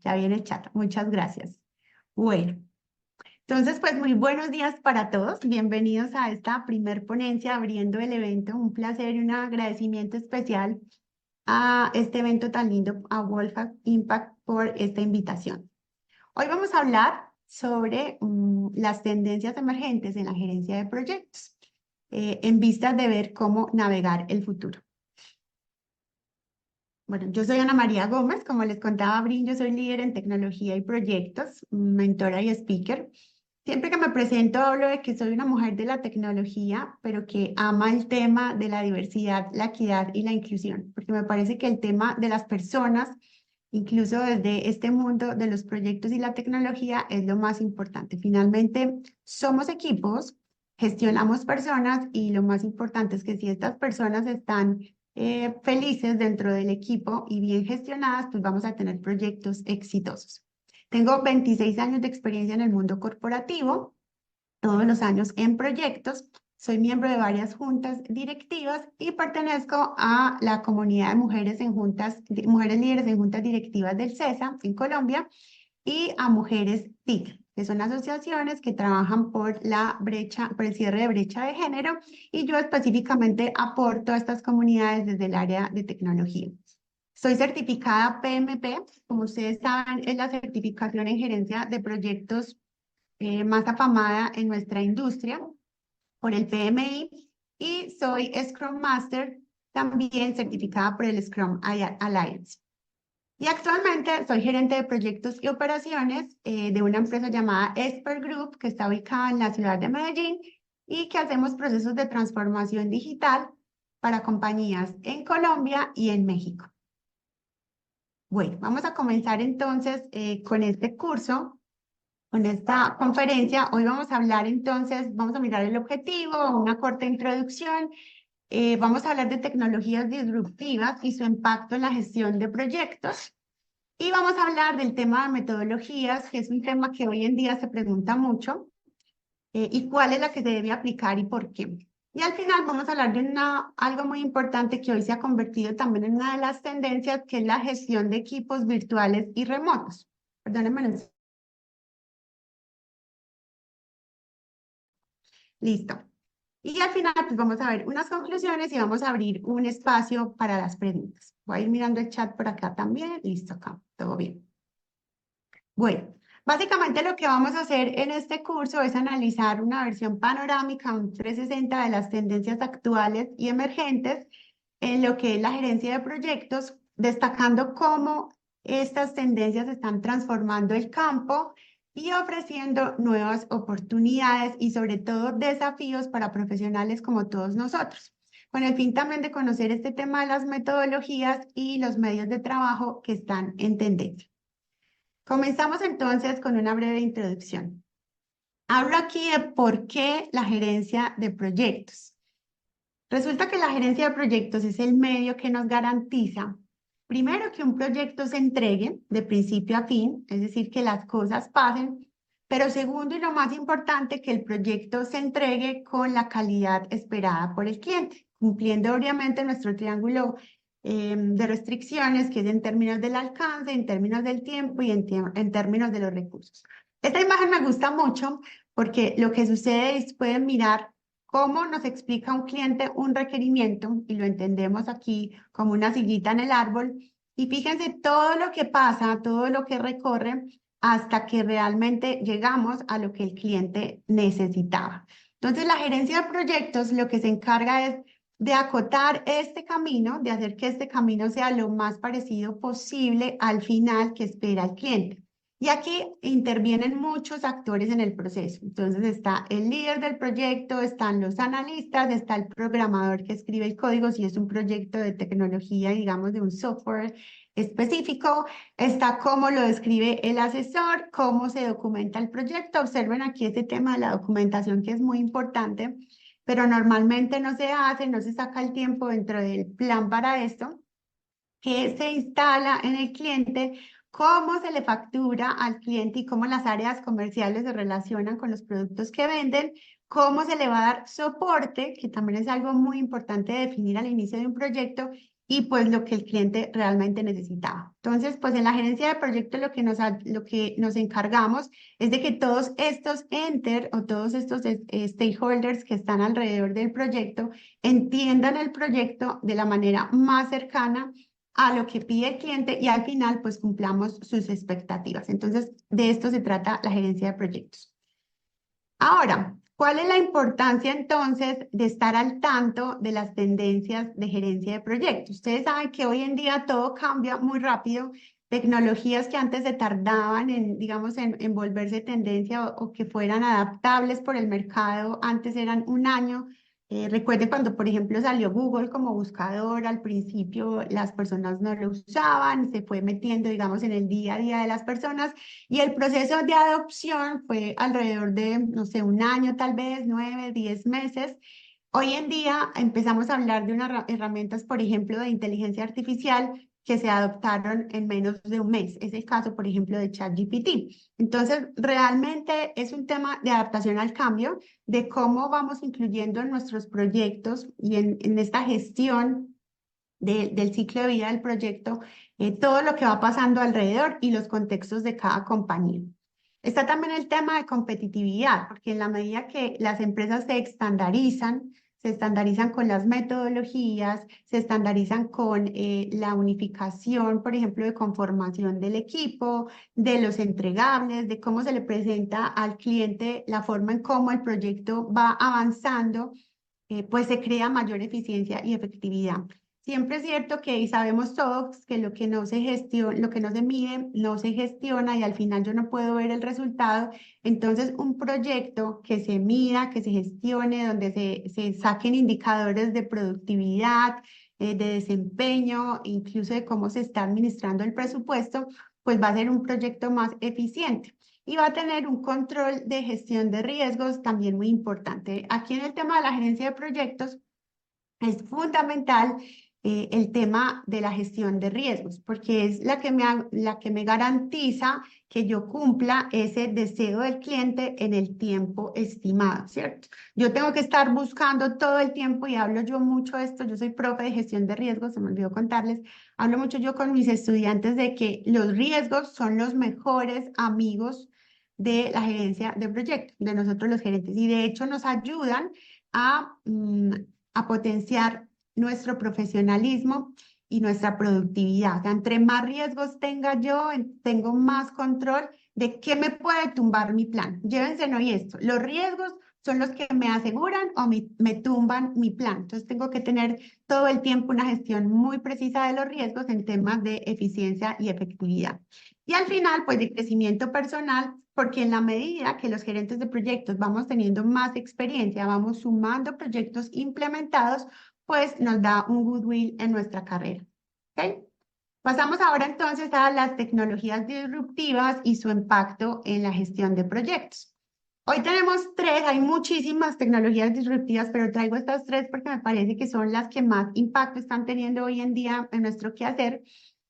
ya viene el chat. Muchas gracias. Bueno, entonces pues muy buenos días para todos. Bienvenidos a esta primer ponencia abriendo el evento. Un placer y un agradecimiento especial a este evento tan lindo, a Wolfpack Impact por esta invitación. Hoy vamos a hablar sobre las tendencias emergentes en la gerencia de proyectos, en vistas de ver cómo navegar el futuro. Bueno, yo soy Ana María Gómez, como les contaba Abril, yo soy líder en tecnología y proyectos, mentora y speaker. Siempre que me presento hablo de que soy una mujer de la tecnología, pero que ama el tema de la diversidad, la equidad y la inclusión, porque me parece que el tema de las personas, incluso desde este mundo de los proyectos y la tecnología, es lo más importante. Finalmente, somos equipos, gestionamos personas y lo más importante es que si estas personas están felices dentro del equipo y bien gestionadas, pues vamos a tener proyectos exitosos. Tengo 26 años de experiencia en el mundo corporativo, todos los años en proyectos. Soy miembro de varias juntas directivas y pertenezco a la comunidad de mujeres en juntas, mujeres líderes en juntas directivas del CESA en Colombia y a Mujeres TIC, que son asociaciones que trabajan por la brecha, por el cierre de brecha de género, y yo específicamente aporto a estas comunidades desde el área de tecnología. Soy certificada PMP, como ustedes saben, es la certificación en gerencia de proyectos más afamada en nuestra industria por el PMI, y soy Scrum Master, también certificada por el Scrum Alliance. Y actualmente soy gerente de proyectos y operaciones de una empresa llamada Esper Group, que está ubicada en la ciudad de Medellín y que hacemos procesos de transformación digital para compañías en Colombia y en México. Bueno, vamos a comenzar entonces con este curso, con esta conferencia. Hoy vamos a hablar entonces, vamos a mirar el objetivo, una corta introducción. Vamos a hablar de tecnologías disruptivas y su impacto en la gestión de proyectos. Y vamos a hablar del tema de metodologías, que es un tema que hoy en día se pregunta mucho, y cuál es la que se debe aplicar y por qué. Y al final vamos a hablar de algo muy importante que hoy se ha convertido también en una de las tendencias, que es la gestión de equipos virtuales y remotos. Perdónenme. Listo. Y al final pues vamos a ver unas conclusiones y vamos a abrir un espacio para las preguntas. Voy a ir mirando el chat por acá también. Listo, acá. Todo bien. Bueno, básicamente lo que vamos a hacer en este curso es analizar una versión panorámica, un 360 de las tendencias actuales y emergentes en lo que es la gerencia de proyectos, destacando cómo estas tendencias están transformando el campo y ofreciendo nuevas oportunidades y sobre todo desafíos para profesionales como todos nosotros, con el fin también de conocer este tema de las metodologías y los medios de trabajo que están en tendencia. Comenzamos entonces con una breve introducción. Hablo aquí de por qué la gerencia de proyectos. Resulta que la gerencia de proyectos es el medio que nos garantiza, primero, que un proyecto se entregue de principio a fin, es decir, que las cosas pasen, pero segundo y lo más importante, que el proyecto se entregue con la calidad esperada por el cliente, cumpliendo obviamente nuestro triángulo de restricciones, que es en términos del alcance, en términos del tiempo y en términos de los recursos. Esta imagen me gusta mucho porque lo que sucede es, pueden mirar cómo nos explica un cliente un requerimiento, y lo entendemos aquí como una sillita en el árbol, y fíjense todo lo que pasa, todo lo que recorre hasta que realmente llegamos a lo que el cliente necesitaba. Entonces, la gerencia de proyectos lo que se encarga es de acotar este camino, de hacer que este camino sea lo más parecido posible al final que espera el cliente. Y aquí intervienen muchos actores en el proceso. Entonces está el líder del proyecto, están los analistas, está el programador que escribe el código si es un proyecto de tecnología, digamos, de un software específico, está cómo lo describe el asesor, cómo se documenta el proyecto. Observen aquí este tema de la documentación, que es muy importante, pero normalmente no se hace, no se saca el tiempo dentro del plan para esto, que se instala en el cliente, cómo se le factura al cliente y cómo las áreas comerciales se relacionan con los productos que venden, cómo se le va a dar soporte, que también es algo muy importante de definir al inicio de un proyecto, y pues lo que el cliente realmente necesitaba. Entonces, pues en la gerencia de proyectos lo que nos encargamos es de que todos estos enter o todos estos stakeholders que están alrededor del proyecto entiendan el proyecto de la manera más cercana a lo que pide el cliente y al final pues cumplamos sus expectativas. Entonces, de esto se trata la gerencia de proyectos. Ahora, ¿cuál es la importancia entonces de estar al tanto de las tendencias de gerencia de proyectos? Ustedes saben que hoy en día todo cambia muy rápido. Tecnologías que antes se tardaban en, digamos, en volverse tendencia o que fueran adaptables por el mercado, antes eran un año. Recuerden cuando, por ejemplo, salió Google como buscador, al principio las personas no lo usaban, se fue metiendo, digamos, en el día a día de las personas y el proceso de adopción fue alrededor de, no sé, un año tal vez, 9, 10 meses. Hoy en día empezamos a hablar de unas herramientas, por ejemplo, de inteligencia artificial que se adoptaron en menos de un mes. Es el caso, por ejemplo, de ChatGPT. Entonces, realmente es un tema de adaptación al cambio, de cómo vamos incluyendo en nuestros proyectos y en esta gestión del ciclo de vida del proyecto, todo lo que va pasando alrededor y los contextos de cada compañía. Está también el tema de competitividad, porque en la medida que las empresas se estandarizan con las metodologías, se estandarizan con la unificación, por ejemplo, de conformación del equipo, de los entregables, de cómo se le presenta al cliente la forma en cómo el proyecto va avanzando, pues se crea mayor eficiencia y efectividad. Siempre es cierto que y sabemos todos que lo que no se gestiona, lo que no se mide, no se gestiona y al final yo no puedo ver el resultado. Entonces, un proyecto que se mida, que se gestione, donde se saquen indicadores de productividad, de desempeño, incluso de cómo se está administrando el presupuesto, pues va a ser un proyecto más eficiente y va a tener un control de gestión de riesgos también muy importante. Aquí en el tema de la gerencia de proyectos es fundamental el tema de la gestión de riesgos, porque es la que me garantiza que yo cumpla ese deseo del cliente en el tiempo estimado, ¿cierto? Yo tengo que estar buscando todo el tiempo y hablo yo mucho de esto, yo soy profe de gestión de riesgos, se me olvidó contarles, hablo mucho yo con mis estudiantes de que los riesgos son los mejores amigos de la gerencia de proyectos, de nosotros los gerentes, y de hecho nos ayudan a, a potenciar nuestro profesionalismo y nuestra productividad. O sea, entre más riesgos tenga yo, tengo más control de qué me puede tumbar mi plan. Llévense hoy esto. Los riesgos son los que me aseguran o me tumban mi plan. Entonces tengo que tener todo el tiempo una gestión muy precisa de los riesgos en temas de eficiencia y efectividad. Y al final, pues de crecimiento personal, porque en la medida que los gerentes de proyectos vamos teniendo más experiencia, vamos sumando proyectos implementados, pues nos da un goodwill en nuestra carrera. ¿Okay? Pasamos ahora entonces a las tecnologías disruptivas y su impacto en la gestión de proyectos. Hoy tenemos tres, hay muchísimas tecnologías disruptivas, pero traigo estas tres porque me parece que son las que más impacto están teniendo hoy en día en nuestro quehacer.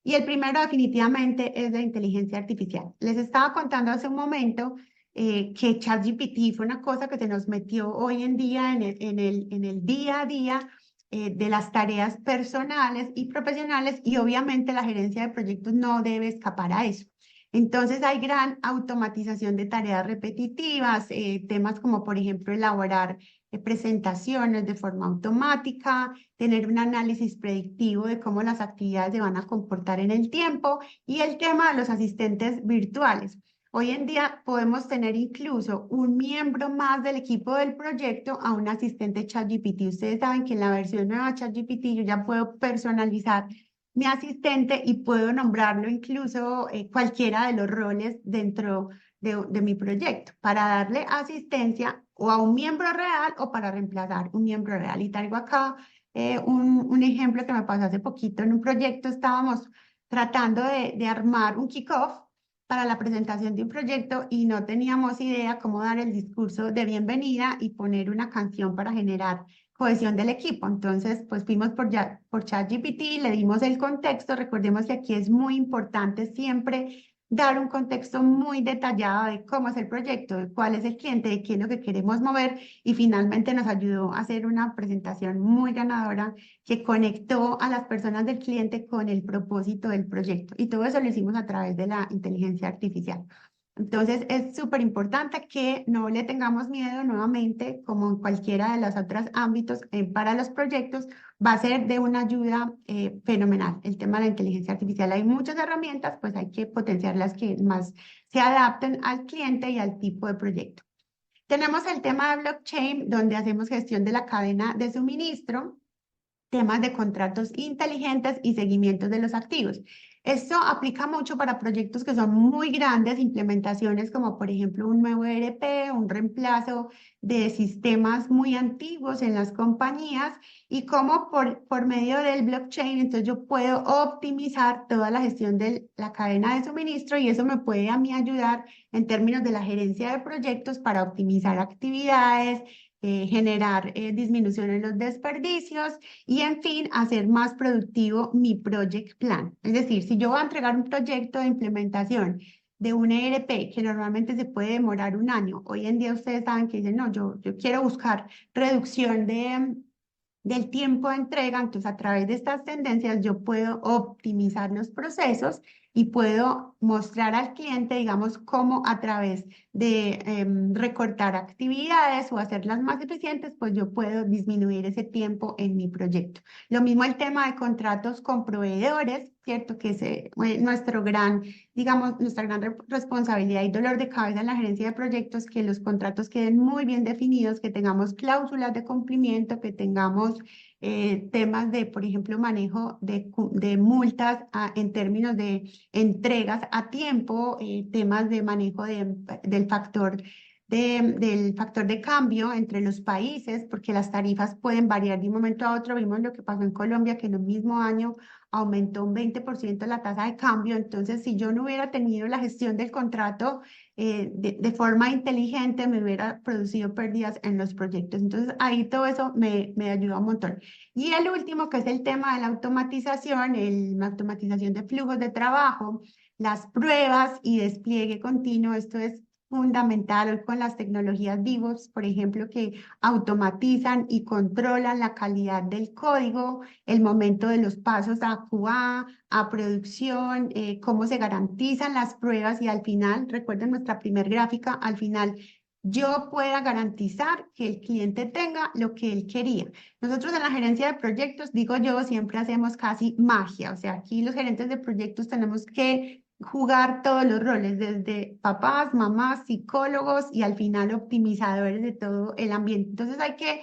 Y el primero definitivamente es la inteligencia artificial. Les estaba contando hace un momento que ChatGPT fue una cosa que se nos metió hoy en día en el día a día de las tareas personales y profesionales y obviamente la gerencia de proyectos no debe escapar a eso. Entonces hay gran automatización de tareas repetitivas, temas como por ejemplo elaborar presentaciones de forma automática, tener un análisis predictivo de cómo las actividades se van a comportar en el tiempo y el tema de los asistentes virtuales. Hoy en día podemos tener incluso un miembro más del equipo del proyecto a un asistente ChatGPT. Ustedes saben que en la versión nueva ChatGPT yo ya puedo personalizar mi asistente y puedo nombrarlo incluso cualquiera de los roles dentro de mi proyecto para darle asistencia o a un miembro real o para reemplazar un miembro real. Y traigo acá un ejemplo que me pasó hace poquito en un proyecto. Estábamos tratando de armar un kickoff para la presentación de un proyecto y no teníamos idea cómo dar el discurso de bienvenida y poner una canción para generar cohesión del equipo. Entonces, pues fuimos por ChatGPT, le dimos el contexto. Recordemos que aquí es muy importante siempre dar un contexto muy detallado de cómo es el proyecto, de cuál es el cliente, de qué es lo que queremos mover y finalmente nos ayudó a hacer una presentación muy ganadora que conectó a las personas del cliente con el propósito del proyecto. Y todo eso lo hicimos a través de la inteligencia artificial. Entonces, es súper importante que no le tengamos miedo nuevamente, como en cualquiera de los otros ámbitos, para los proyectos, va a ser de una ayuda fenomenal. El tema de la inteligencia artificial, hay muchas herramientas, pues hay que potenciar las que más se adapten al cliente y al tipo de proyecto. Tenemos el tema de blockchain, donde hacemos gestión de la cadena de suministro, temas de contratos inteligentes y seguimientos de los activos. Esto aplica mucho para proyectos que son muy grandes, implementaciones como por ejemplo un nuevo ERP, un reemplazo de sistemas muy antiguos en las compañías y cómo por medio del blockchain, entonces yo puedo optimizar toda la gestión de la cadena de suministro y eso me puede a mí ayudar en términos de la gerencia de proyectos para optimizar actividades, generar disminución en los desperdicios y en fin, hacer más productivo mi project plan. Es decir, si yo voy a entregar un proyecto de implementación de un ERP que normalmente se puede demorar un año, hoy en día ustedes saben que dicen, no, yo quiero buscar reducción del tiempo de entrega, entonces a través de estas tendencias yo puedo optimizar los procesos y puedo mostrar al cliente, digamos, cómo a través de recortar actividades o hacerlas más eficientes, pues yo puedo disminuir ese tiempo en mi proyecto. Lo mismo el tema de contratos con proveedores, ¿cierto? Que es nuestro gran, digamos, nuestra gran responsabilidad y dolor de cabeza en la gerencia de proyectos, que los contratos queden muy bien definidos, que tengamos cláusulas de cumplimiento, que tengamos temas de, por ejemplo, manejo de multas en términos de entregas a tiempo, temas de manejo del factor de cambio entre los países, porque las tarifas pueden variar de un momento a otro. Vimos lo que pasó en Colombia, que en un mismo año aumentó un 20% la tasa de cambio. Entonces, si yo no hubiera tenido la gestión del contrato de forma inteligente, me hubiera producido pérdidas en los proyectos. Entonces, ahí todo eso me ayuda un montón. Y el último, que es el tema de la automatización, la automatización de flujos de trabajo, las pruebas y despliegue continuo. Esto es fundamental hoy con las tecnologías vivos, por ejemplo, que automatizan y controlan la calidad del código, el momento de los pasos a QA, a producción, cómo se garantizan las pruebas y al final, recuerden nuestra primer gráfica, al final yo pueda garantizar que el cliente tenga lo que él quería. Nosotros en la gerencia de proyectos, digo yo, siempre hacemos casi magia, o sea, aquí los gerentes de proyectos tenemos que jugar todos los roles, desde papás, mamás, psicólogos y al final optimizadores de todo el ambiente. Entonces hay que,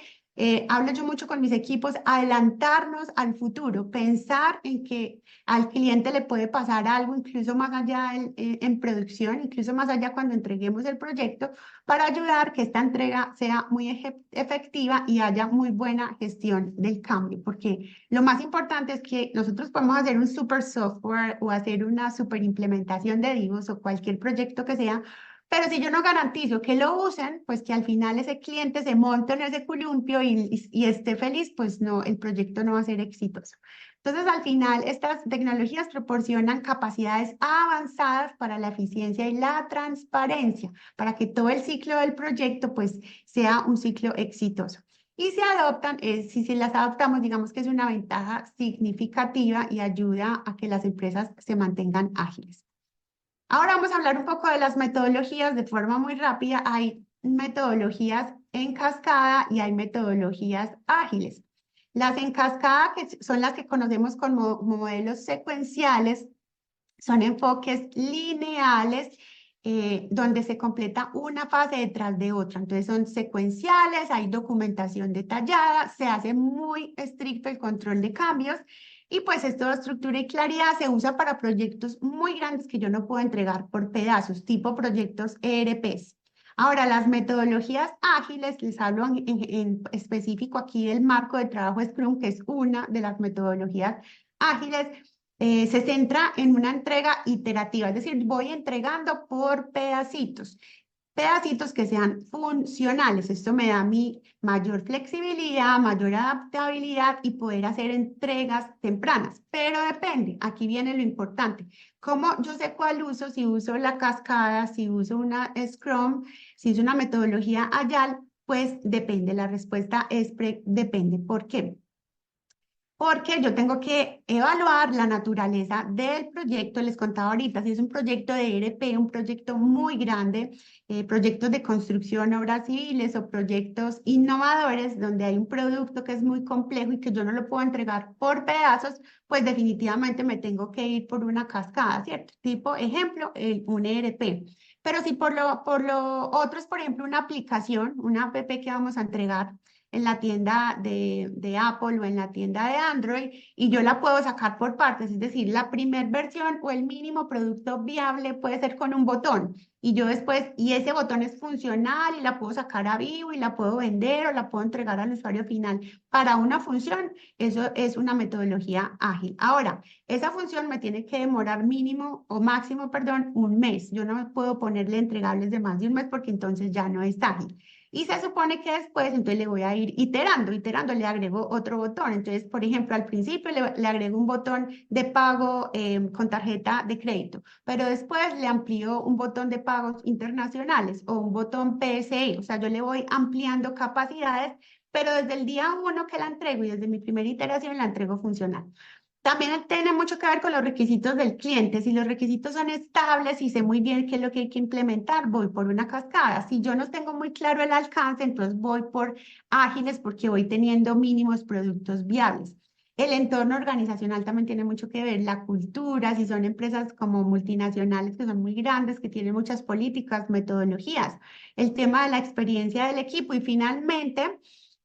hablo yo mucho con mis equipos, adelantarnos al futuro, pensar en que al cliente le puede pasar algo incluso más allá en producción, incluso más allá cuando entreguemos el proyecto, para ayudar que esta entrega sea muy efectiva y haya muy buena gestión del cambio, porque lo más importante es que nosotros podemos hacer un super software o hacer una super implementación de Divos o cualquier proyecto que sea, pero si yo no garantizo que lo usen, pues que al final ese cliente se monte en ese columpio y esté feliz, pues no, el proyecto no va a ser exitoso. Entonces, al final, estas tecnologías proporcionan capacidades avanzadas para la eficiencia y la transparencia, para que todo el ciclo del proyecto, pues, sea un ciclo exitoso. Y se adoptan, si se las adoptamos, digamos que es una ventaja significativa y ayuda a que las empresas se mantengan ágiles. Ahora vamos a hablar un poco de las metodologías de forma muy rápida. Hay metodologías en cascada y hay metodologías ágiles. Las en cascada, que son las que conocemos como modelos secuenciales, son enfoques lineales donde se completa una fase detrás de otra. Entonces son secuenciales, hay documentación detallada, se hace muy estricto el control de cambios y pues esto de estructura y claridad se usa para proyectos muy grandes que yo no puedo entregar por pedazos, tipo proyectos ERPs. Ahora, las metodologías ágiles, les hablo en específico aquí del marco de trabajo Scrum, que es una de las metodologías ágiles, se centra en una entrega iterativa, es decir, voy entregando por pedacitos que sean funcionales. Esto me da a mí mayor flexibilidad, mayor adaptabilidad y poder hacer entregas tempranas. Pero depende, aquí viene lo importante. ¿Cómo yo sé cuál uso? Si uso la cascada, si uso una Scrum, si uso una metodología Agile, pues depende, la respuesta es depende. ¿Por qué? Porque yo tengo que evaluar la naturaleza del proyecto. Les contaba ahorita, si es un proyecto de ERP, un proyecto muy grande, proyectos de construcción, obras civiles o proyectos innovadores donde hay un producto que es muy complejo y que yo no lo puedo entregar por pedazos, pues definitivamente me tengo que ir por una cascada, ¿cierto? Tipo, ejemplo, un ERP. Pero si por lo otro es, por ejemplo, una aplicación, una app que vamos a entregar en la tienda de Apple o en la tienda de Android y yo la puedo sacar por partes, es decir, la primer versión o el mínimo producto viable puede ser con un botón y yo después, y ese botón es funcional y la puedo sacar a vivo y la puedo vender o la puedo entregar al usuario final para una función, eso es una metodología ágil. Ahora, esa función me tiene que demorar mínimo o máximo, perdón, un mes. Yo no puedo ponerle entregables de más de un mes porque entonces ya no es ágil. Y se supone que después, entonces le voy a ir iterando, le agrego otro botón. Entonces, por ejemplo, al principio le agrego un botón de pago con tarjeta de crédito, pero después le amplío un botón de pagos internacionales o un botón PSI. O sea, yo le voy ampliando capacidades, pero desde el día uno que la entrego y desde mi primera iteración la entrego funcional. También tiene mucho que ver con los requisitos del cliente. Si los requisitos son estables y sé muy bien qué es lo que hay que implementar, voy por una cascada. Si yo no tengo muy claro el alcance, entonces voy por ágiles porque voy teniendo mínimos productos viables. El entorno organizacional también tiene mucho que ver, la cultura, si son empresas como multinacionales que son muy grandes, que tienen muchas políticas, metodologías, el tema de la experiencia del equipo y finalmente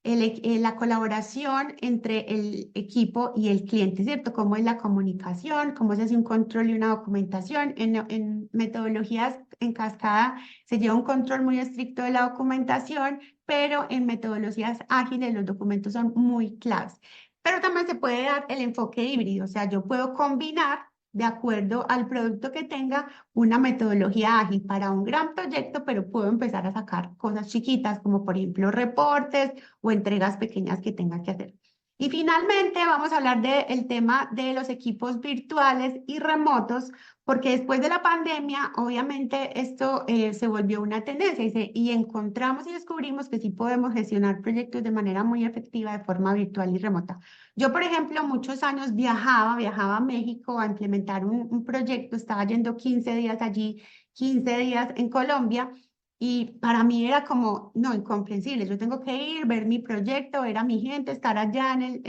la colaboración entre el equipo y el cliente, ¿cierto? Cómo es la comunicación, cómo se hace un control y una documentación. En metodologías en cascada se lleva un control muy estricto de la documentación, pero en metodologías ágiles los documentos son muy claves. Pero también se puede dar el enfoque híbrido, o sea, yo puedo combinar de acuerdo al producto que tenga una metodología ágil para un gran proyecto, pero puedo empezar a sacar cosas chiquitas, como por ejemplo reportes o entregas pequeñas que tenga que hacer. Y finalmente vamos a hablar del tema de los equipos virtuales y remotos, porque después de la pandemia, obviamente esto se volvió una tendencia y encontramos y descubrimos que sí podemos gestionar proyectos de manera muy efectiva de forma virtual y remota. Yo, por ejemplo, muchos años viajaba a México a implementar un proyecto, estaba yendo 15 días allí, 15 días en Colombia. Y para mí era como, no, incomprensible. Yo tengo que ir, ver mi proyecto, ver a mi gente, estar allá en el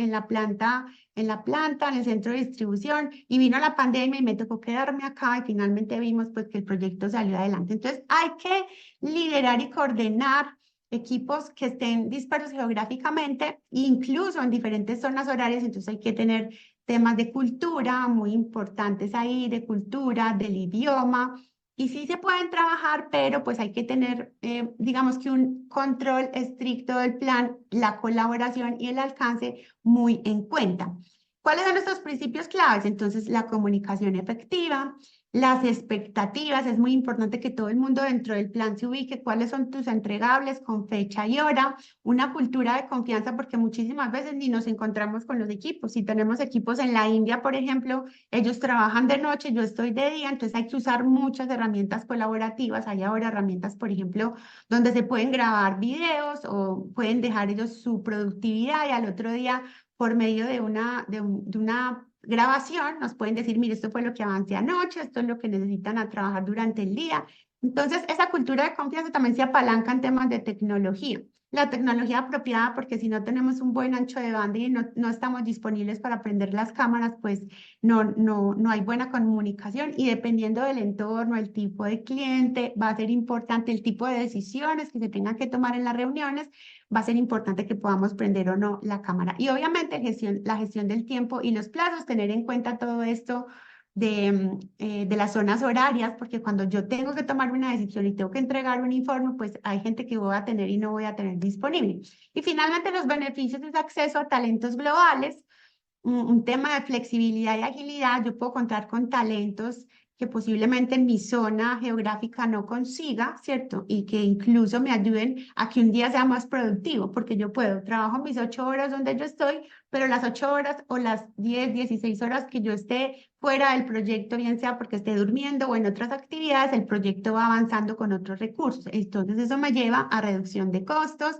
centro de distribución. Y vino la pandemia y me tocó quedarme acá y finalmente vimos pues que el proyecto salió adelante. Entonces hay que liderar y coordinar equipos que estén dispersos geográficamente, incluso en diferentes zonas horarias. Entonces hay que tener temas de cultura muy importantes ahí, de cultura, del idioma y sí se pueden trabajar, pero pues hay que tener, digamos que un control estricto del plan, la colaboración y el alcance muy en cuenta. ¿Cuáles son estos principios claves? Entonces, la comunicación efectiva, las expectativas, es muy importante que todo el mundo dentro del plan se ubique, cuáles son tus entregables con fecha y hora, una cultura de confianza, porque muchísimas veces ni nos encontramos con los equipos. Si tenemos equipos en la India, por ejemplo, ellos trabajan de noche, yo estoy de día, entonces hay que usar muchas herramientas colaborativas. Hay ahora herramientas, por ejemplo, donde se pueden grabar videos o pueden dejar ellos su productividad y al otro día, por medio de una grabación, nos pueden decir, mire, esto fue lo que avancé anoche, esto es lo que necesitan a trabajar durante el día. Entonces, esa cultura de confianza también se apalanca en temas de tecnología. La tecnología apropiada, porque si no tenemos un buen ancho de banda y no estamos disponibles para prender las cámaras, pues no hay buena comunicación y dependiendo del entorno, el tipo de cliente, va a ser importante el tipo de decisiones que se tengan que tomar en las reuniones, va a ser importante que podamos prender o no la cámara. Y obviamente la gestión del tiempo y los plazos, tener en cuenta todo esto de las zonas horarias, porque cuando yo tengo que tomar una decisión y tengo que entregar un informe, pues hay gente que voy a tener y no voy a tener disponible. Y finalmente los beneficios es acceso a talentos globales, un tema de flexibilidad y agilidad. Yo puedo contar con talentos que posiblemente en mi zona geográfica no consiga, ¿cierto? Y que incluso me ayuden a que un día sea más productivo, porque yo puedo, trabajo mis 8 horas donde yo estoy, pero las 8 horas o las 10, 16 horas que yo esté fuera del proyecto, bien sea porque esté durmiendo o en otras actividades, el proyecto va avanzando con otros recursos. Entonces, eso me lleva a reducción de costos.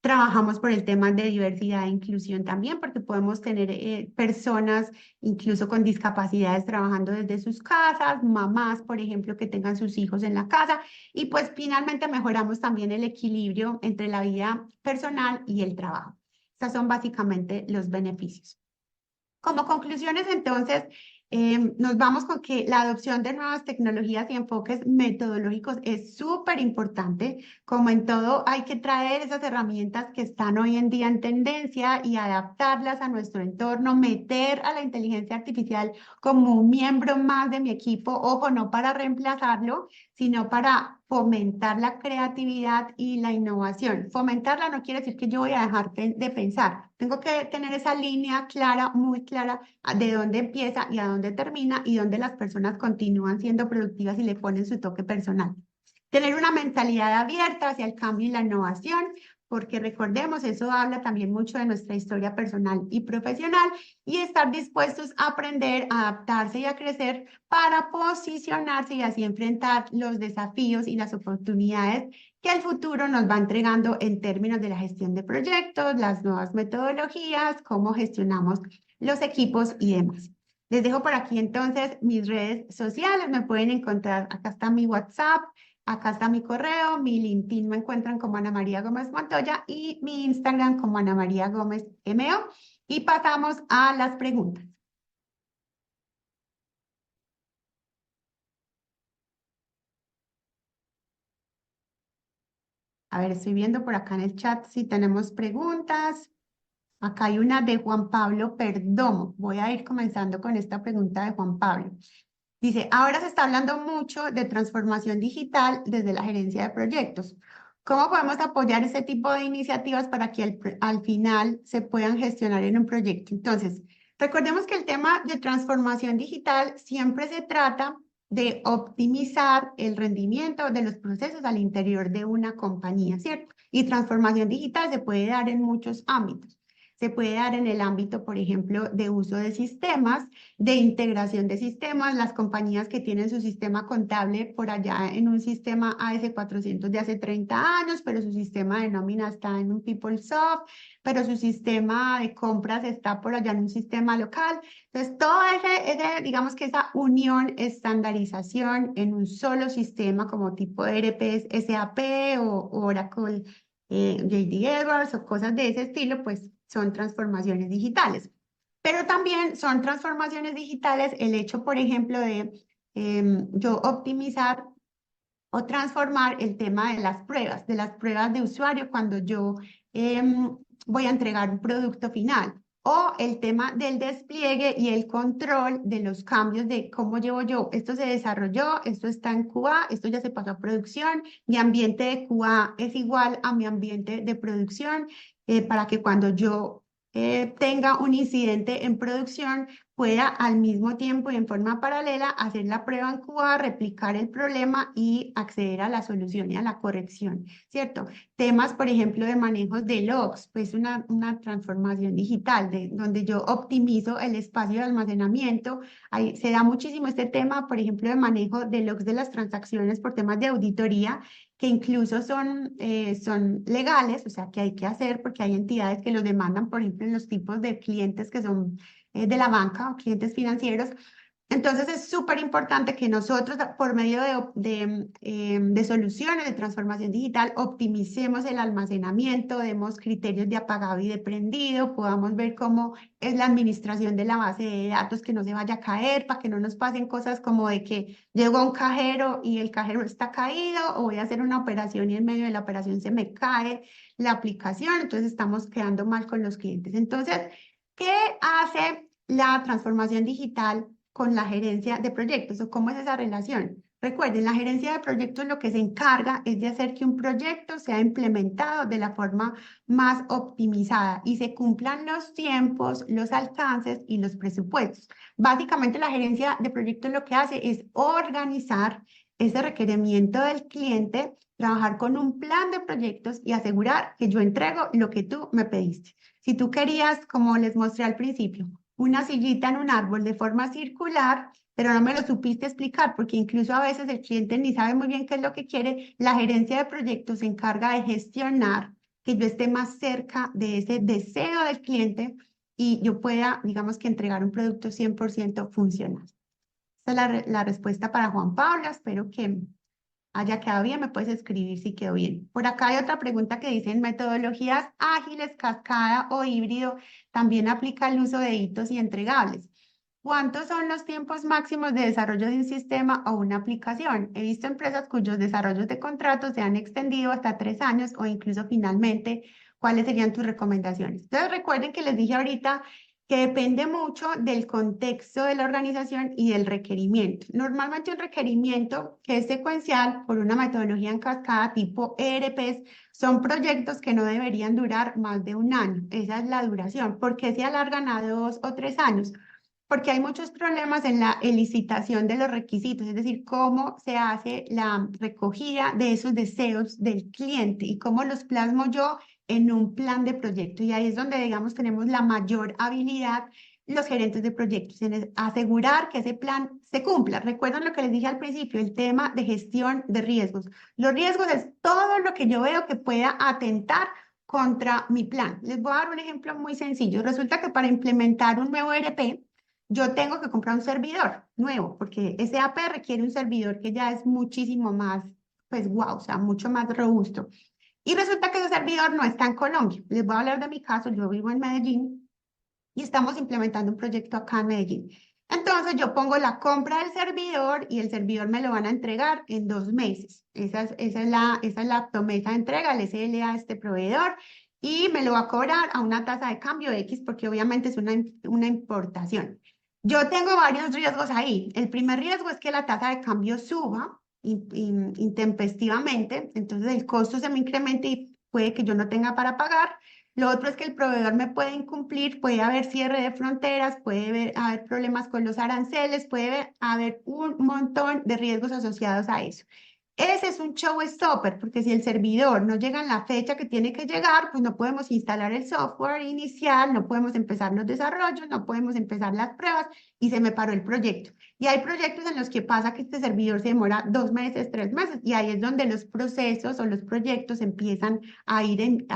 Trabajamos por el tema de diversidad e inclusión también, porque podemos tener personas incluso con discapacidades trabajando desde sus casas, mamás, por ejemplo, que tengan sus hijos en la casa, y pues finalmente mejoramos también el equilibrio entre la vida personal y el trabajo. Estos son básicamente los beneficios. Como conclusiones, entonces, nos vamos con que la adopción de nuevas tecnologías y enfoques metodológicos es súper importante. Como en todo, hay que traer esas herramientas que están hoy en día en tendencia y adaptarlas a nuestro entorno, meter a la inteligencia artificial como un miembro más de mi equipo, ojo, no para reemplazarlo, sino para fomentar la creatividad y la innovación. Fomentarla no quiere decir que yo voy a dejar de pensar. Tengo que tener esa línea clara, muy clara, de dónde empieza y a dónde termina y dónde las personas continúan siendo productivas y le ponen su toque personal. Tener una mentalidad abierta hacia el cambio y la innovación, porque recordemos, eso habla también mucho de nuestra historia personal y profesional, y estar dispuestos a aprender, a adaptarse y a crecer para posicionarse y así enfrentar los desafíos y las oportunidades que el futuro nos va entregando en términos de la gestión de proyectos, las nuevas metodologías, cómo gestionamos los equipos y demás. Les dejo por aquí entonces mis redes sociales, me pueden encontrar, acá está mi WhatsApp, acá está mi correo, mi LinkedIn me encuentran como Ana María Gómez Montoya y mi Instagram como Ana María Gómez MO. Y pasamos a las preguntas. A ver, estoy viendo por acá en el chat si tenemos preguntas. Acá hay una de Juan Pablo Perdomo. Voy a ir comenzando con esta pregunta de Juan Pablo. Dice, ahora se está hablando mucho de transformación digital desde la gerencia de proyectos. ¿Cómo podemos apoyar ese tipo de iniciativas para que al final se puedan gestionar en un proyecto? Entonces, recordemos que el tema de transformación digital siempre se trata de optimizar el rendimiento de los procesos al interior de una compañía, ¿cierto? Y transformación digital se puede dar en muchos ámbitos. Se puede dar en el ámbito, por ejemplo, de uso de sistemas, de integración de sistemas, las compañías que tienen su sistema contable por allá en un sistema AS400 de hace 30 años, pero su sistema de nómina está en un PeopleSoft, pero su sistema de compras está por allá en un sistema local. Entonces, todo digamos que esa unión, estandarización en un solo sistema como tipo ERP, SAP o Oracle, JD Edwards o cosas de ese estilo, pues son transformaciones digitales. Pero también son transformaciones digitales el hecho, por ejemplo, de yo optimizar o transformar el tema de las pruebas de usuario cuando yo voy a entregar un producto final. O el tema del despliegue y el control de los cambios de cómo llevo yo. Esto se desarrolló, esto está en QA, esto ya se pasó a producción. Mi ambiente de QA es igual a mi ambiente de producción para que cuando yo tenga un incidente en producción, pueda al mismo tiempo y en forma paralela hacer la prueba en QA, replicar el problema y acceder a la solución y a la corrección, ¿cierto? Temas, por ejemplo, de manejos de logs, pues una transformación digital donde yo optimizo el espacio de almacenamiento. Ahí se da muchísimo este tema, por ejemplo, de manejo de logs de las transacciones por temas de auditoría, que incluso son legales, o sea, que hay que hacer porque hay entidades que los demandan, por ejemplo, en los tipos de clientes que son de la banca o clientes financieros. Entonces es súper importante que nosotros, por medio de soluciones de transformación digital, optimicemos el almacenamiento, demos criterios de apagado y de prendido, podamos ver cómo es la administración de la base de datos, que no se vaya a caer, para que no nos pasen cosas como de que llego a un cajero y el cajero está caído, o voy a hacer una operación y en medio de la operación se me cae la aplicación, entonces estamos quedando mal con los clientes. Entonces, ¿qué hace la transformación digital con la gerencia de proyectos o cómo es esa relación? Recuerden, la gerencia de proyectos lo que se encarga es de hacer que un proyecto sea implementado de la forma más optimizada y se cumplan los tiempos, los alcances y los presupuestos. Básicamente, la gerencia de proyectos lo que hace es organizar ese requerimiento del cliente, trabajar con un plan de proyectos y asegurar que yo entrego lo que tú me pediste. Si tú querías, como les mostré al principio, una sillita en un árbol de forma circular, pero no me lo supiste explicar, porque incluso a veces el cliente ni sabe muy bien qué es lo que quiere, la gerencia de proyectos se encarga de gestionar que yo esté más cerca de ese deseo del cliente y yo pueda, digamos que entregar un producto 100% funcional. Esta es la respuesta para Juan Pablo, espero que haya quedado bien, me puedes escribir si quedó bien. Por acá hay otra pregunta que dice, ¿en metodologías ágiles, cascada o híbrido también aplica el uso de hitos y entregables? ¿Cuántos son los tiempos máximos de desarrollo de un sistema o una aplicación? He visto empresas cuyos desarrollos de contratos se han extendido hasta 3 años o incluso finalmente, ¿cuáles serían tus recomendaciones? Entonces recuerden que les dije ahorita que depende mucho del contexto de la organización y del requerimiento. Normalmente un requerimiento que es secuencial por una metodología en cascada tipo ERPs son proyectos que no deberían durar más de un año. Esa es la duración. ¿Por qué se alargan a 2 o 3 años? Porque hay muchos problemas en la elicitación de los requisitos, es decir, cómo se hace la recogida de esos deseos del cliente y cómo los plasmo yo en un plan de proyecto. Y ahí es donde, digamos, tenemos la mayor habilidad los gerentes de proyectos, en asegurar que ese plan se cumpla. Recuerden lo que les dije al principio, el tema de gestión de riesgos. Los riesgos es todo lo que yo veo que pueda atentar contra mi plan. Les voy a dar un ejemplo muy sencillo. Resulta que para implementar un nuevo ERP, yo tengo que comprar un servidor nuevo, porque SAP requiere un servidor que ya es muchísimo más, pues wow, o sea, mucho más robusto. Y resulta que ese servidor no está en Colombia. Les voy a hablar de mi caso, yo vivo en Medellín y estamos implementando un proyecto acá en Medellín. Entonces yo pongo la compra del servidor y el servidor me lo van a entregar en 2 meses. Esa es la promesa de entrega, el SLA a este proveedor y me lo va a cobrar a una tasa de cambio X porque obviamente es una importación. Yo tengo varios riesgos ahí. El primer riesgo es que la tasa de cambio suba intempestivamente, entonces el costo se me incremente y puede que yo no tenga para pagar. Lo otro es que el proveedor me puede incumplir, puede haber cierre de fronteras, haber problemas con los aranceles, puede haber un montón de riesgos asociados a eso. Ese es un showstopper, porque si el servidor no llega en la fecha que tiene que llegar, pues no podemos instalar el software inicial, no podemos empezar los desarrollos, no podemos empezar las pruebas y se me paró el proyecto. Y hay proyectos en los que pasa que este servidor se demora 2 meses, 3 meses, y ahí es donde los procesos o los proyectos empiezan a ir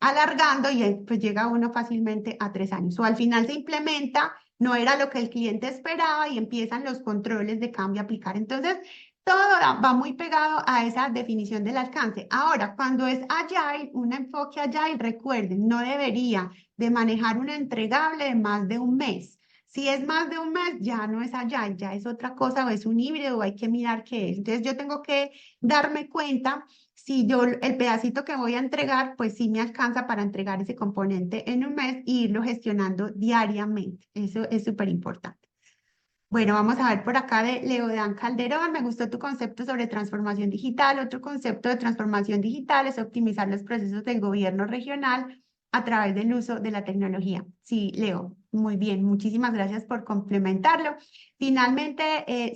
alargando y pues llega uno fácilmente a 3 años. O al final se implementa, no era lo que el cliente esperaba y empiezan los controles de cambio a aplicar. Entonces, todo va muy pegado a esa definición del alcance. Ahora, cuando es Agile, un enfoque Agile, recuerden, no debería de manejar un entregable de más de un mes. Si es más de un mes, ya no es Agile, ya es otra cosa o es un híbrido o hay que mirar qué es. Entonces, yo tengo que darme cuenta si yo el pedacito que voy a entregar, pues sí me alcanza para entregar ese componente en un mes e irlo gestionando diariamente. Eso es súper importante. Bueno, vamos a ver por acá de Leodán Calderón. Me gustó tu concepto sobre transformación digital. Otro concepto de transformación digital es optimizar los procesos del gobierno regional a través del uso de la tecnología. Sí, Leo, muy bien. Muchísimas gracias por complementarlo. Finalmente,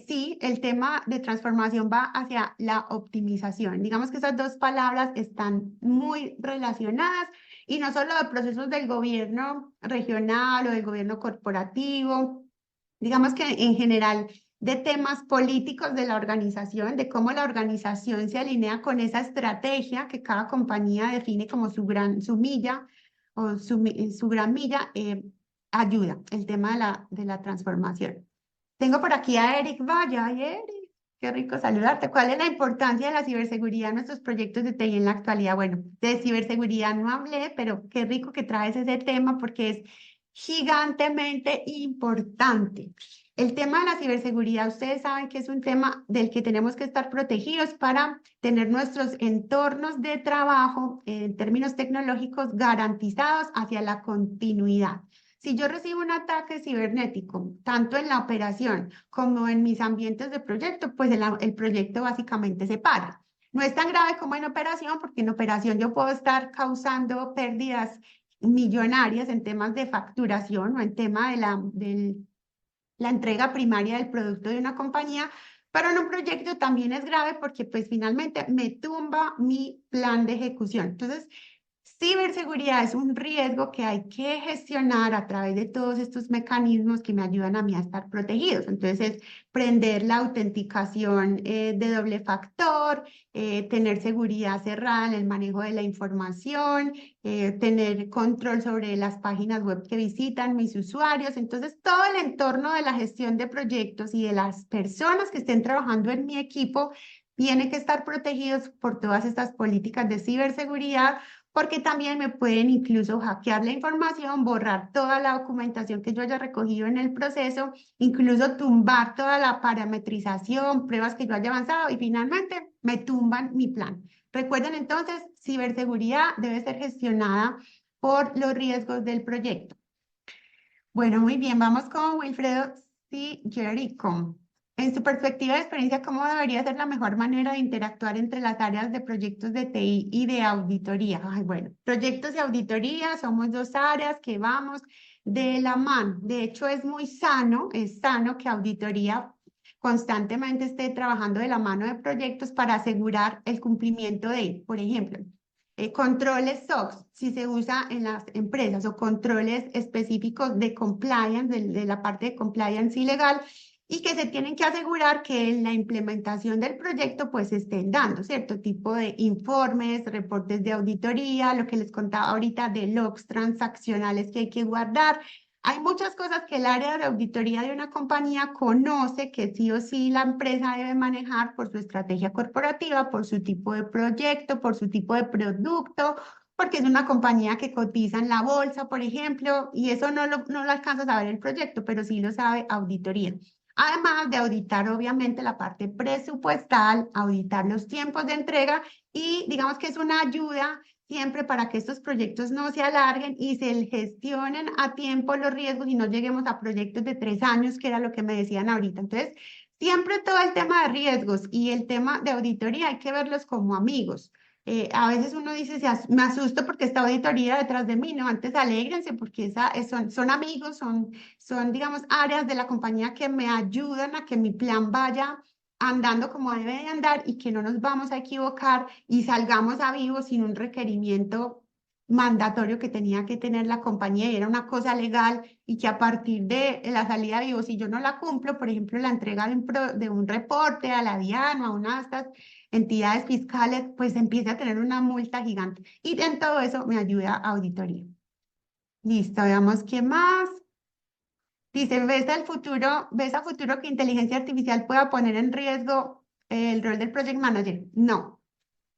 sí, el tema de transformación va hacia la optimización. Digamos que esas dos palabras están muy relacionadas y no solo de procesos del gobierno regional o del gobierno corporativo, digamos que en general de temas políticos de la organización, de cómo la organización se alinea con esa estrategia que cada compañía define como su milla o su gran milla, ayuda el tema de la transformación. Tengo por aquí a Eric Vaya. Ay, Eric, qué rico saludarte. ¿Cuál es la importancia de la ciberseguridad en nuestros proyectos de TI en la actualidad? Bueno, de ciberseguridad no hablé, pero qué rico que traes ese tema porque es gigantemente importante. El tema de la ciberseguridad, ustedes saben que es un tema del que tenemos que estar protegidos para tener nuestros entornos de trabajo en términos tecnológicos garantizados hacia la continuidad. Si yo recibo un ataque cibernético, tanto en la operación como en mis ambientes de proyecto, pues el proyecto básicamente se para. No es tan grave como en operación, porque en operación yo puedo estar causando pérdidas millonarias en temas de facturación o en tema de la entrega primaria del producto de una compañía, pero en un proyecto también es grave porque pues finalmente me tumba mi plan de ejecución. Entonces, ciberseguridad es un riesgo que hay que gestionar a través de todos estos mecanismos que me ayudan a mí a estar protegidos. Entonces, es prender la autenticación de doble factor, tener seguridad cerrada en el manejo de la información, tener control sobre las páginas web que visitan mis usuarios. Entonces, todo el entorno de la gestión de proyectos y de las personas que estén trabajando en mi equipo tiene que estar protegidos por todas estas políticas de ciberseguridad porque también me pueden incluso hackear la información, borrar toda la documentación que yo haya recogido en el proceso, incluso tumbar toda la parametrización, pruebas que yo haya avanzado y finalmente me tumban mi plan. Recuerden entonces, ciberseguridad debe ser gestionada por los riesgos del proyecto. Bueno, muy bien, vamos con Wilfredo Jerico. En su perspectiva de experiencia, ¿cómo debería ser la mejor manera de interactuar entre las áreas de proyectos de TI y de auditoría? Ay, bueno, proyectos y auditoría somos dos áreas que vamos de la mano. De hecho, es sano que auditoría constantemente esté trabajando de la mano de proyectos para asegurar el cumplimiento de, por ejemplo, controles SOX, si se usa en las empresas, o controles específicos de compliance, de la parte de compliance ilegal, y que se tienen que asegurar que en la implementación del proyecto pues estén dando cierto tipo de informes, reportes de auditoría, lo que les contaba ahorita de logs transaccionales que hay que guardar. Hay muchas cosas que el área de auditoría de una compañía conoce que sí o sí la empresa debe manejar por su estrategia corporativa, por su tipo de proyecto, por su tipo de producto, porque es una compañía que cotiza en la bolsa, por ejemplo, y eso no lo alcanza a saber el proyecto, pero sí lo sabe auditoría. Además de auditar, obviamente, la parte presupuestal, auditar los tiempos de entrega y digamos que es una ayuda siempre para que estos proyectos no se alarguen y se gestionen a tiempo los riesgos y no lleguemos a proyectos de 3 años, que era lo que me decían ahorita. Entonces, siempre todo el tema de riesgos y el tema de auditoría hay que verlos como amigos. A veces uno dice, me asusto porque esta auditoría detrás de mí, no, antes alégrense porque son amigos, son, digamos, áreas de la compañía que me ayudan a que mi plan vaya andando como debe de andar y que no nos vamos a equivocar y salgamos a vivo sin un requerimiento mandatorio que tenía que tener la compañía y era una cosa legal y que a partir de la salida a vivo, si yo no la cumplo, por ejemplo, la entrega de un reporte a la DIAN o a una de estas entidades fiscales, pues empieza a tener una multa gigante. Y en todo eso me ayuda auditoría. Listo, veamos qué más. Dice, ves a futuro que inteligencia artificial pueda poner en riesgo el rol del project manager? No,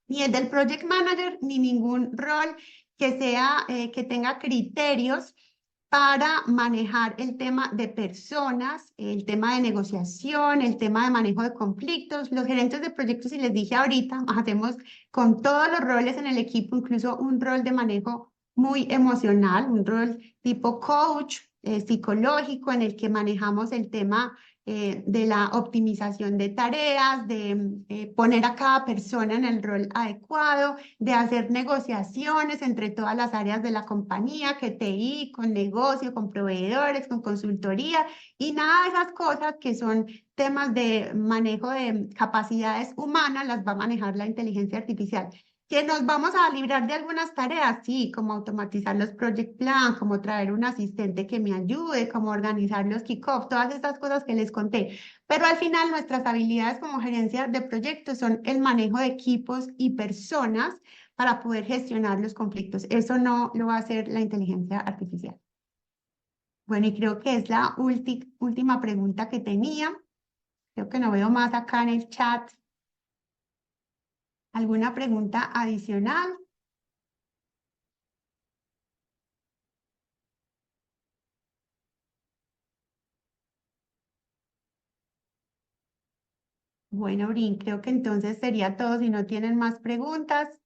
ni el del project manager, ni ningún rol que sea, que tenga criterios para manejar el tema de personas, el tema de negociación, el tema de manejo de conflictos. Los gerentes de proyectos, y les dije ahorita, hacemos con todos los roles en el equipo, incluso un rol de manejo muy emocional, un rol tipo coach, psicológico, en el que manejamos el tema de la optimización de tareas, de poner a cada persona en el rol adecuado, de hacer negociaciones entre todas las áreas de la compañía, que TI, con negocio, con proveedores, con consultoría, y nada de esas cosas que son temas de manejo de capacidades humanas las va a manejar la inteligencia artificial. Que nos vamos a librar de algunas tareas, sí, como automatizar los project plan, como traer un asistente que me ayude, como organizar los kickoffs, todas estas cosas que les conté. Pero al final nuestras habilidades como gerencia de proyectos son el manejo de equipos y personas para poder gestionar los conflictos. Eso no lo va a hacer la inteligencia artificial. Bueno, y creo que es la última pregunta que tenía. Creo que no veo más acá en el chat. ¿Alguna pregunta adicional? Bueno, Brin, creo que entonces sería todo si no tienen más preguntas.